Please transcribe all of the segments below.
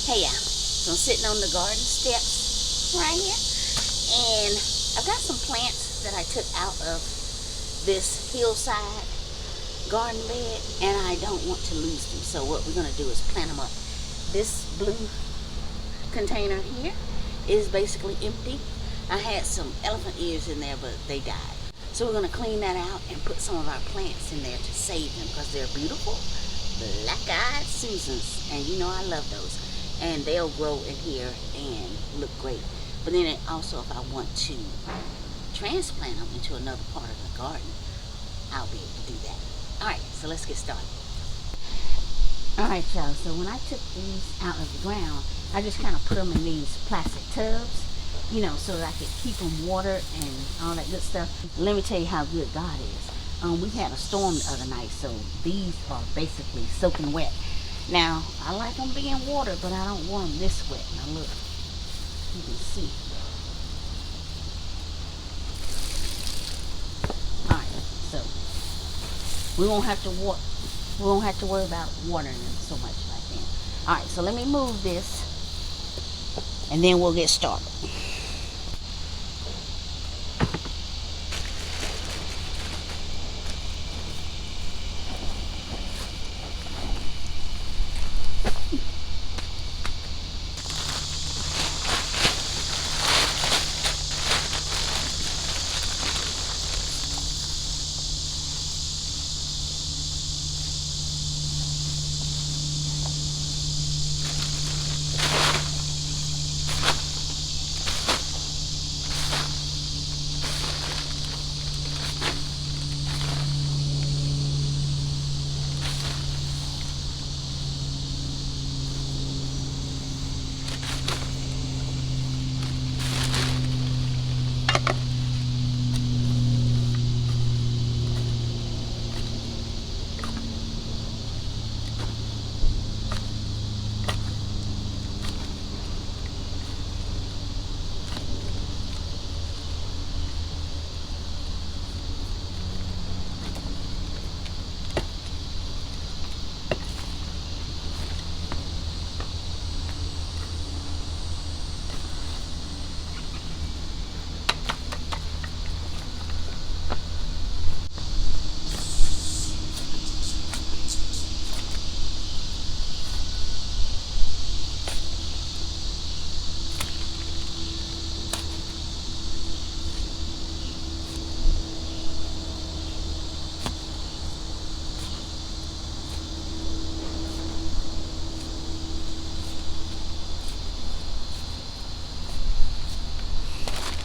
Hey y'all, so I'm sitting on the garden steps right here, and I've got some plants that I took out of this hillside garden bed, and I don't want to lose them. So what we're going to do is plant them up. This blue container here is basically empty. I had some elephant ears in there, but they died. So we're going to clean that out and put some of our plants in there to save them, because they're beautiful black-eyed Susans, and you know I love those. And they'll grow in here and look great. But then also, if I want to transplant them into another part of the garden, I'll be able to do that. Alright, so let's get started. Alright y'all, so when I took these out of the ground, I just kind of put them in these plastic tubs, you know, so that I could keep them watered and all that good stuff. Let me tell you how good God is. We had a storm the other night, so these are basically soaking wet. Now, I like them being watered, but I don't want them this wet. Now look, you can see. Alright, so we won't have to worry about watering them so much like that. Alright, so let me move this, and then we'll get started.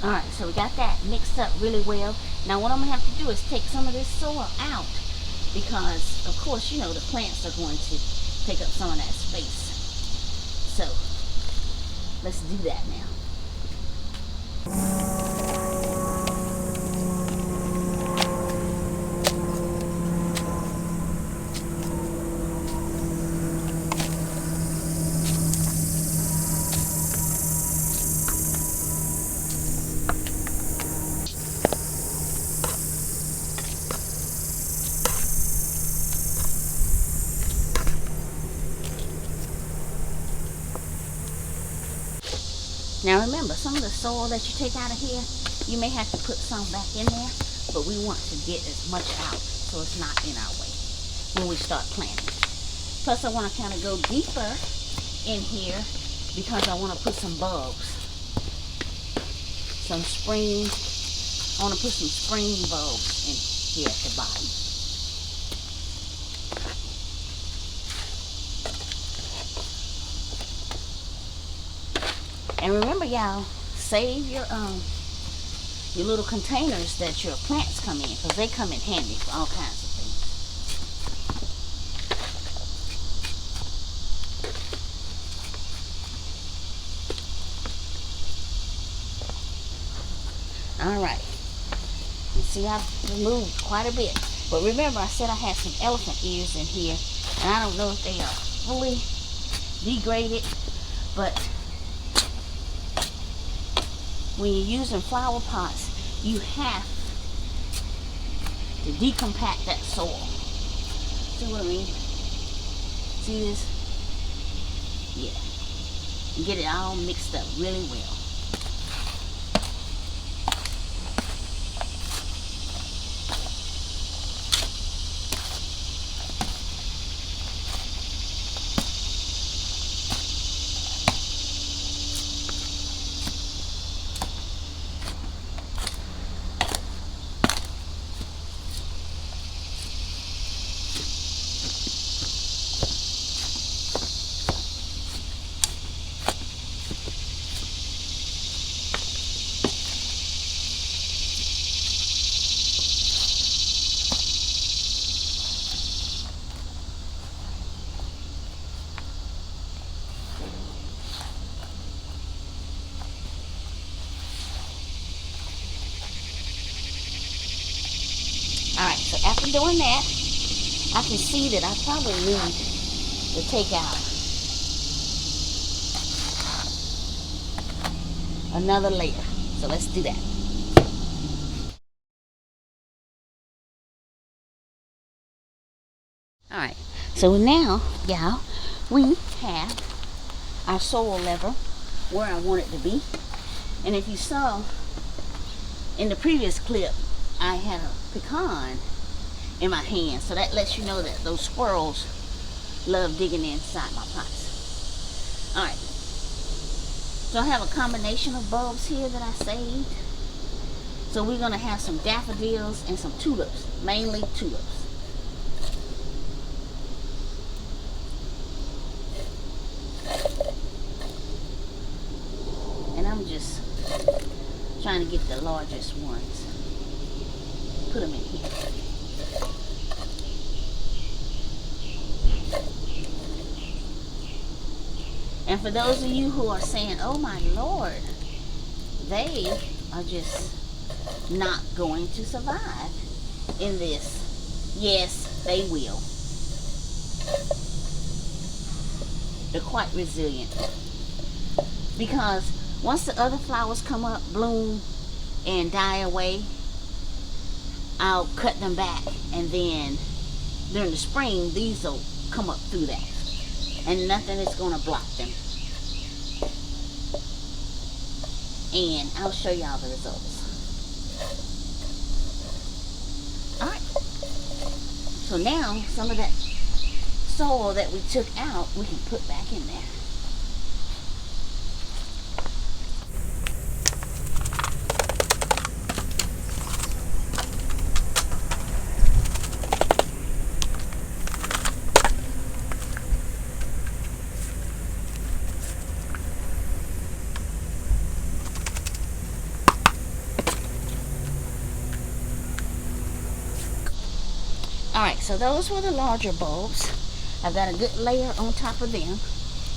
Alright, so we got that mixed up really well. Now what I'm going to have to do is take some of this soil out, because of course, you know, the plants are going to take up some of that space. So let's do that now. Now remember, some of the soil that you take out of here, you may have to put some back in there, but we want to get as much out so it's not in our way when we start planting. Plus I want to kind of go deeper in here because I want to put some bulbs. I want to put some spring bulbs in here at the bottom. And remember, y'all, save your little containers that your plants come in, because they come in handy for all kinds of things. Alright. You see, I've removed quite a bit. But remember, I said I had some elephant ears in here, and I don't know if they are fully degraded, but when you're using flower pots, you have to decompact that soil. See what I mean? See this? Yeah. and get it all mixed up really well. Alright, so after doing that, I can see that I probably need to take out another layer. So let's do that. Alright, so now, y'all, we have our soil level where I want it to be. And if you saw in the previous clip, I had a pecan in my hand, so that lets you know that those squirrels love digging inside my pots. Alright, so I have a combination of bulbs here that I saved. So we're going to have some daffodils and some tulips, mainly tulips. And I'm just trying to get the largest ones. Put them in here. And for those of you who are saying, oh my Lord, they are just not going to survive in this. Yes, they will. They're quite resilient. Because once the other flowers come up, bloom, and die away, I'll cut them back, and then during the spring these will come up through that, and nothing is going to block them. And I'll show y'all the results. Alright, so now some of that soil that we took out we can put back in there. Alright, so those were the larger bulbs. I've got a good layer on top of them.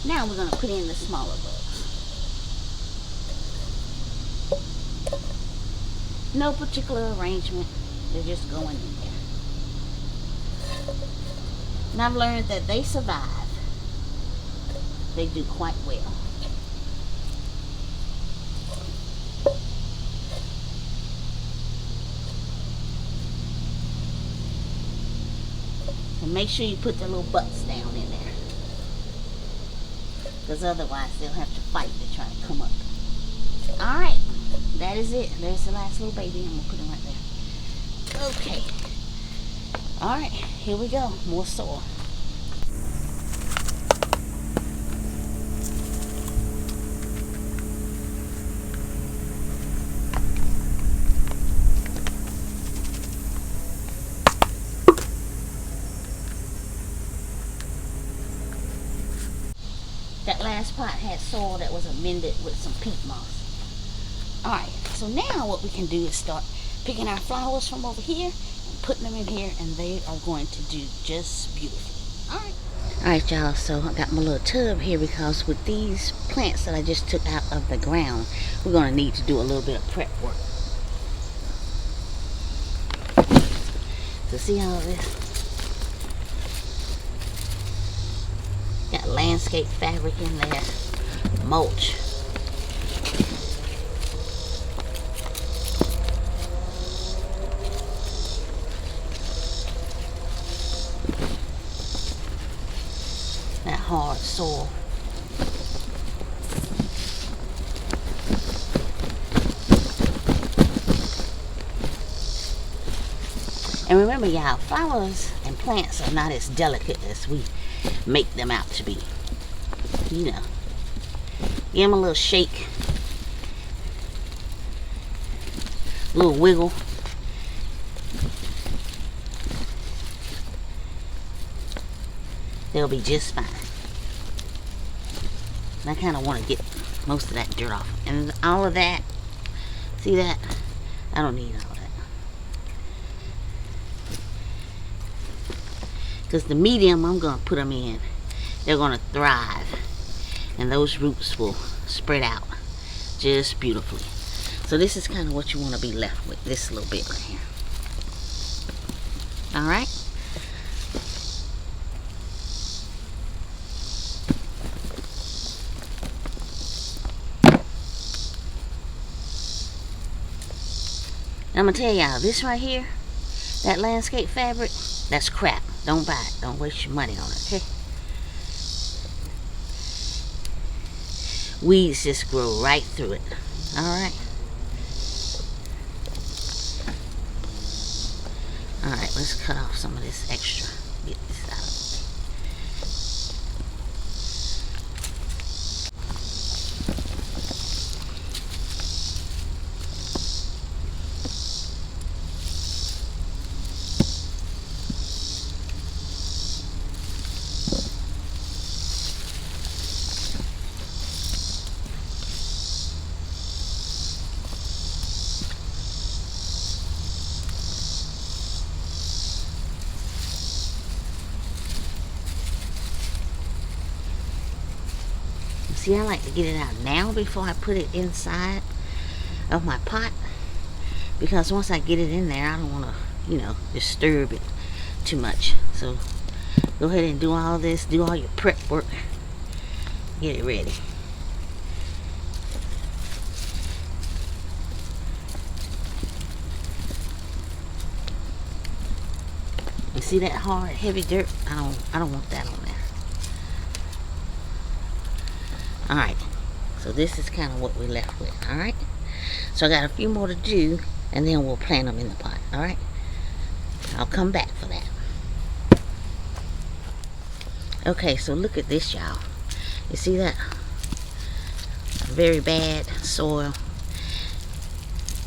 Now we're going to put in the smaller bulbs. No particular arrangement. They're just going in there. And I've learned that they survive. They do quite well. And make sure you put the little butts down in there, because otherwise they'll have to fight to try to come up. Alright, that is it. There's the last little baby. I'm going to put him right there. Okay. Alright, here we go. More soil. That last pot had soil that was amended with some peat moss. Alright, so now what we can do is start picking our flowers from over here and putting them in here, and they are going to do just beautifully. Alright. Alright y'all, so I got my little tub here because with these plants that I just took out of the ground, we're going to need to do a little bit of prep work. So see all this? Got landscape fabric in there, mulch. That hard soil. And remember, y'all, flowers and plants are not as delicate as we make them out to be. You know, give them a little shake, a little wiggle. They'll be just fine. And I kind of want to get most of that dirt off. And all of that, see that? I don't need all that. Because the medium I'm going to put them in, they're going to thrive. And those roots will spread out just beautifully. So this is kind of what you want to be left with, this little bit right here. Alright? I'm going to tell y'all, this right here, that landscape fabric, that's crap. Don't buy it. Don't waste your money on it, okay? Weeds just grow right through it. Alright? Alright, let's cut off some of this extra. Get this out. See, I like to get it out now before I put it inside of my pot, because once I get it in there, I don't want to, you know, disturb it too much. So go ahead and do all this, do all your prep work, get it ready. You see that hard, heavy dirt? I don't want that on there. Alright, so this is kind of what we're left with, alright? So I got a few more to do, and then we'll plant them in the pot, alright? I'll come back for that. Okay, so look at this, y'all. You see that? Very bad soil.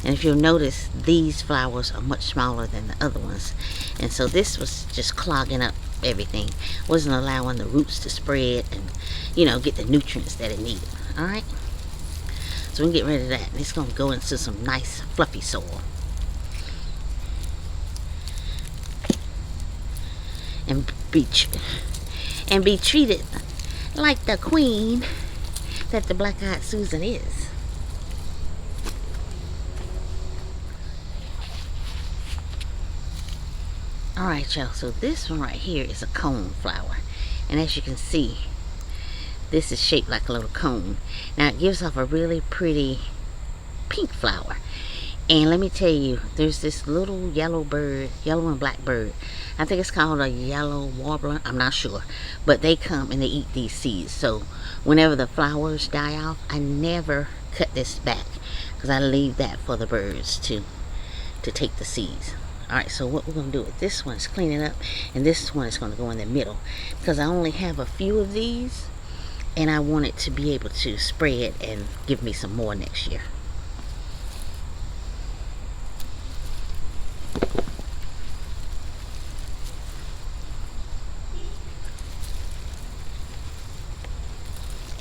And if you'll notice, these flowers are much smaller than the other ones. And so this was just clogging up everything. Wasn't allowing the roots to spread and, you know, get the nutrients that it needed. Alright? So we can get rid of that. And it's going to go into some nice fluffy soil. And be treated like the queen that the Black-Eyed Susan is. Alright, y'all, so this one right here is a cone flower. And as you can see, this is shaped like a little cone. Now it gives off a really pretty pink flower. And let me tell you, there's this little yellow bird, yellow and black bird. I think it's called a yellow warbler. I'm not sure. But they come and they eat these seeds. So whenever the flowers die off, I never cut this back, because I leave that for the birds to take the seeds. Alright, so what we're going to do with this one is clean it up, and this one is going to go in the middle, because I only have a few of these, and I want it to be able to spread and give me some more next year.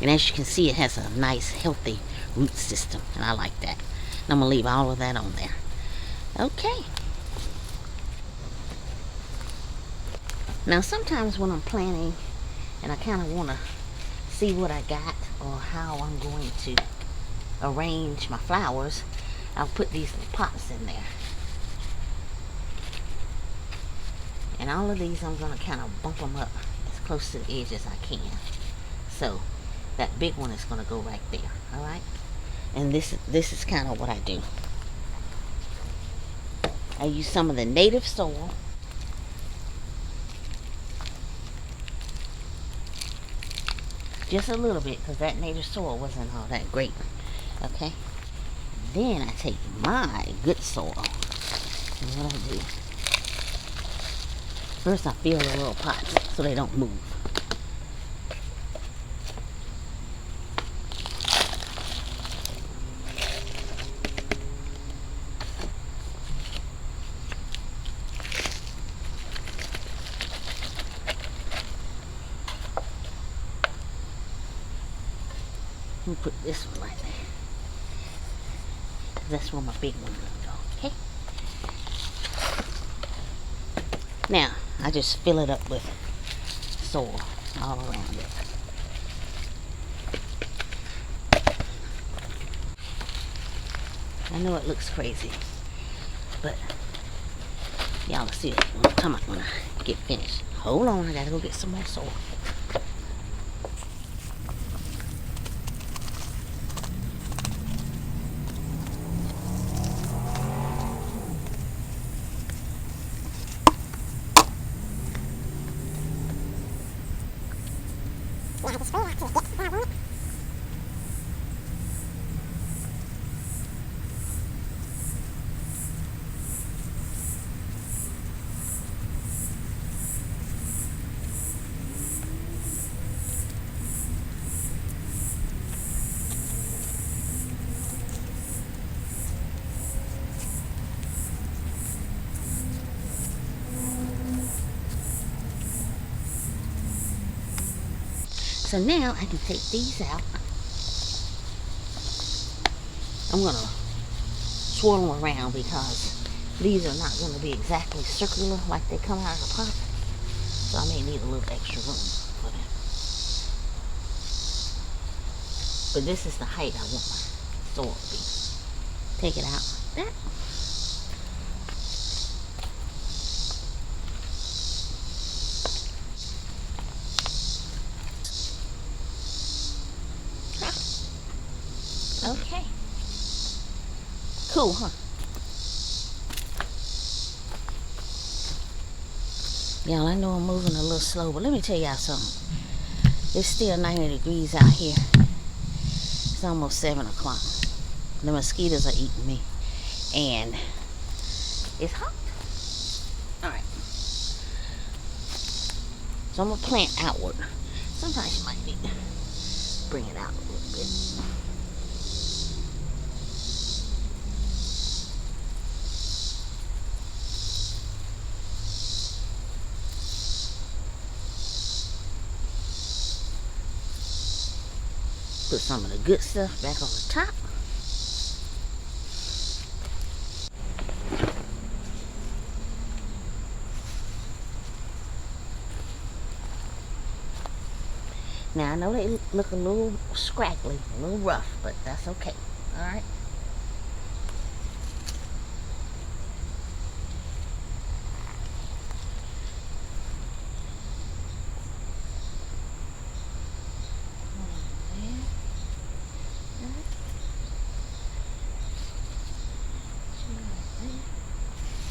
And as you can see, it has a nice healthy root system, and I like that. And I'm going to leave all of that on there. Okay. Now sometimes when I'm planting and I kind of want to see what I got or how I'm going to arrange my flowers, I'll put these little pots in there. And all of these I'm going to kind of bump them up as close to the edge as I can. So that big one is going to go right there, alright? And this is kind of what I do. I use some of the native soil. Just a little bit, because that native soil wasn't all that great. Okay? Then I take my good soil. And what I do First I fill the little pots so they don't move. Let me put this one right there. That's where my big one gonna go. Okay. Now I just fill it up with soil all around it. I know it looks crazy, but y'all will see it come out when I get finished. Hold on, I gotta go get some more soil. So now I can take these out. I'm gonna swirl them around because these are not gonna be exactly circular like they come out of the pot. So I may need a little extra room for them. But this is the height I want my soil to be. Take it out like that. Okay. Cool, huh? Y'all, I know I'm moving a little slow, but let me tell y'all something. It's still 90 degrees out here. It's almost 7 o'clock. The mosquitoes are eating me. And it's hot. Alright. So I'm going to plant outward. Sometimes you might need to bring it out a little bit. Put some of the good stuff back on the top. Now I know they look a little scraggly, a little rough, but that's okay. Alright.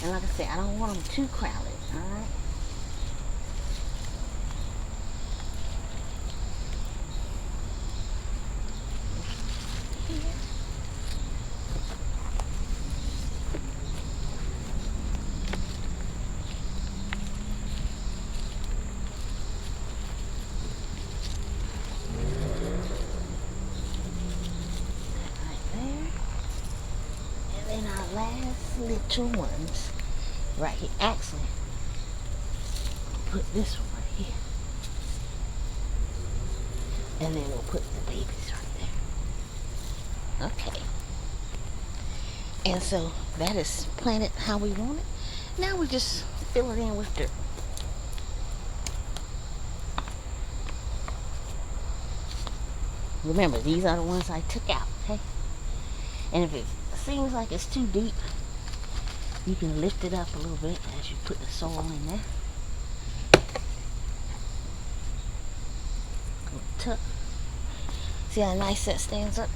And like I said, I don't want them too crowded, alright? Last little ones right here. Actually, put this one right here, and then we'll put the babies right there. Okay. And so that is planted how we want it. Now we just fill it in with dirt. Remember, these are the ones I took out, okay? And if it seems like it's too deep, you can lift it up a little bit as you put the soil in there. Tuck. See how nice that stands up?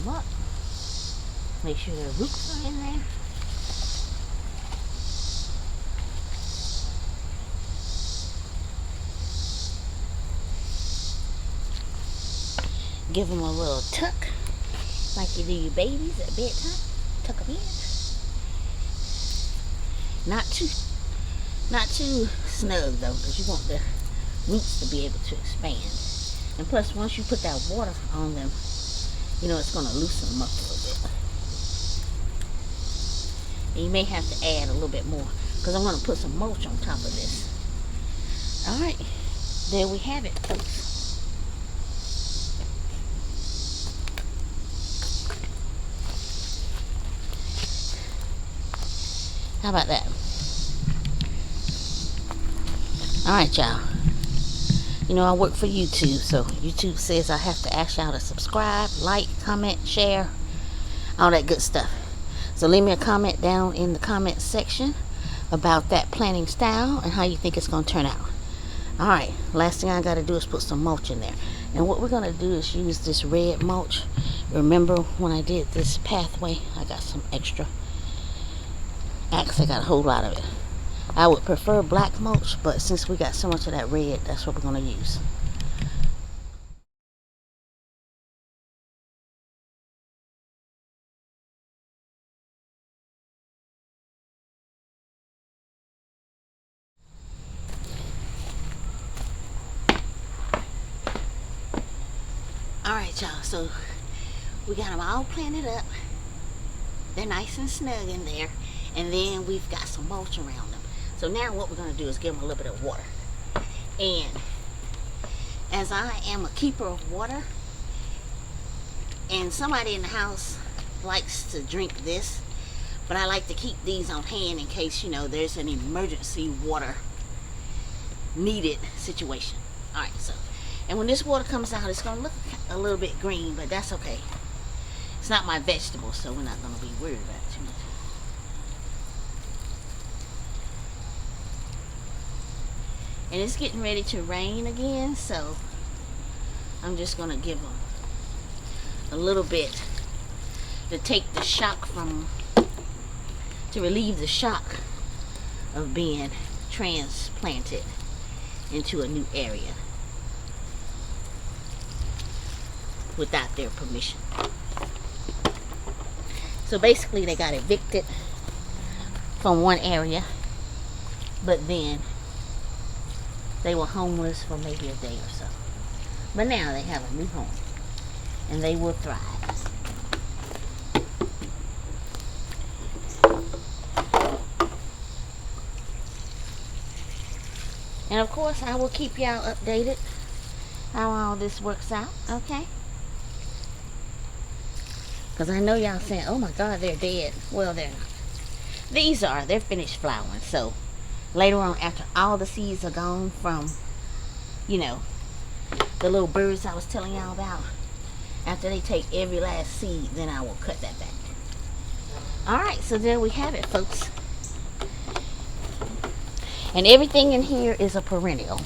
them up. Make sure their roots are in there. Give them a little tuck, like you do your babies at bedtime. Tuck them in. Not too snug though, because you want the roots to be able to expand. And plus, once you put that water on them, you know it's going to loosen them up a little bit. And you may have to add a little bit more, because I'm going to put some mulch on top of this. Alright, there we have it, folks. How about that? Alright, y'all. You know, I work for YouTube, so YouTube says I have to ask y'all to subscribe, like, comment, share, all that good stuff. So leave me a comment down in the comment section about that planting style and how you think it's going to turn out. Alright, last thing I got to do is put some mulch in there. And what we're going to do is use this red mulch. Remember when I did this pathway, I got some extra. Actually, I got a whole lot of it. I would prefer black mulch, but since we got so much of that red, that's what we're going to use. Alright, y'all, so we got them all planted up. They're nice and snug in there. And then we've got some mulch around them. So now what we're going to do is give them a little bit of water. And as I am a keeper of water, and somebody in the house likes to drink this, but I like to keep these on hand in case, you know, there's an emergency water needed situation. Alright, so, and when this water comes out, it's going to look a little bit green, but that's okay. It's not my vegetable, so we're not going to be worried about it too much. And it's getting ready to rain again, so I'm just going to give them a little bit to take the shock from, to relieve the shock of being transplanted into a new area without their permission. So basically they got evicted from one area, but then they were homeless for maybe a day or so. But now they have a new home. And they will thrive. And of course, I will keep y'all updated how all this works out, okay? Because I know y'all saying, oh my God, they're dead. Well, they're not. They're finished flowering, so later on, after all the seeds are gone from, you know, the little birds I was telling y'all about, after they take every last seed, then I will cut that back. Alright, so there we have it, folks. And everything in here is a perennial.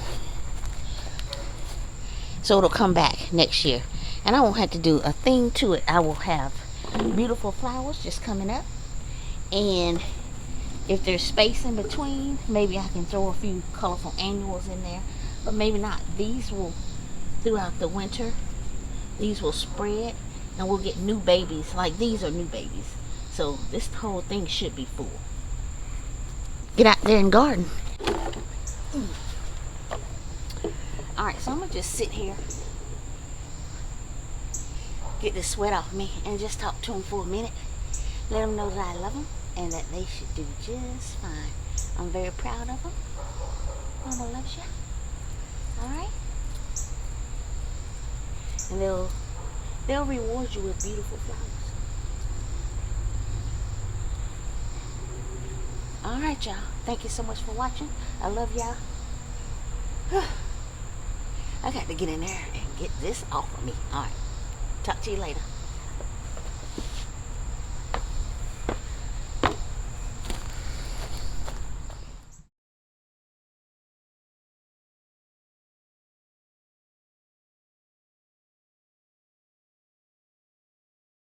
So it'll come back next year. And I won't have to do a thing to it. I will have beautiful flowers just coming up. And if there's space in between, maybe I can throw a few colorful annuals in there. But maybe not. These will, throughout the winter, these will spread. And we'll get new babies. Like these are new babies. So this whole thing should be full. Get out there and garden. Alright, so I'm going to just sit here. Get this sweat off me. And just talk to them for a minute. Let them know that I love them. And that they should do just fine. I'm very proud of them. Mama loves you. Alright? And they'll reward you with beautiful flowers. Alright, y'all. Thank you so much for watching. I love y'all. I got to get in there and get this off of me. Alright. Talk to you later.